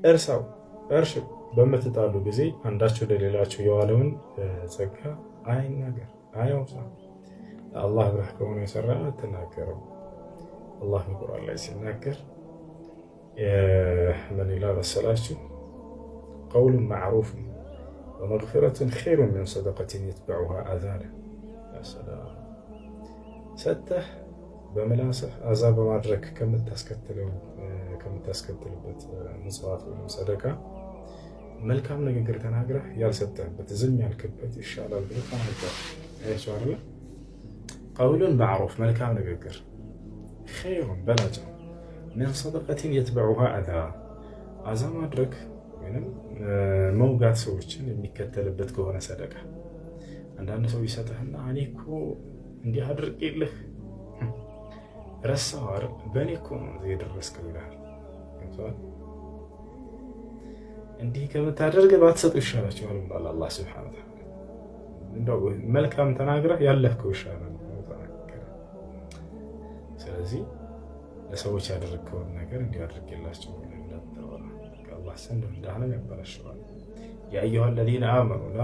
እርሳው እርሽ በምትጣሉ ጊዜ አንዳቸው ለሌላቸው የዋለውን ጸጋ አይናገር አያውሳ። ለአላህ ብለህ ከሆነ የሰራ አትናገረው። አላህ በቁርአን ላይ ሲናገር ምን ይላል መሰላችሁ? ቀውሉን ማዕሩፍ ወመግፊረቱን ኸይሩን ሚን ሰደቀትን የትበዑሃ አዛን። ሰጥተህ በምላስህ አዛ በማድረግ ከምታስከትልበት ምጽዋት ወይም ሰደቃ መልካም ንግግር ተናግረህ ያልሰጠህበት ዝም ያልክበት ይሻላል ብሎ ተናገረ። አያችሁ አይደለ? ቀውሉን ማዕሩፍ መልካም ንግግር ኸይሩን በላጭ ነው። ሚን ሰደቀትን የትበዑሃ አዛ አዛ ማድረግ ወይም መውጋት ሰዎችን የሚከተልበት ከሆነ ሰደቃ አንዳንድ ሰው ይሰጥህና እኔ እኮ እንዲህ አድርጌልህ ረሳው አይደል በእኔ እኮ ነው እዚህ የደረስከው ይልሃል። እንዲህ ከምታደርግ ባትሰጡ ይሻላችኋል ብሏል አላህ ሱብሓነሁ ወተዓላ። እንደው መልካም ተናግረህ ያለፍከው ይሻላል። ስለዚህ ለሰዎች ያደረግከውን ነገር እንዲያደርግላቸው ከአላህ ዘንድ እንዳህለም ያበላሸዋል። ያ አዩሃ አለዚነ አመኑ ላ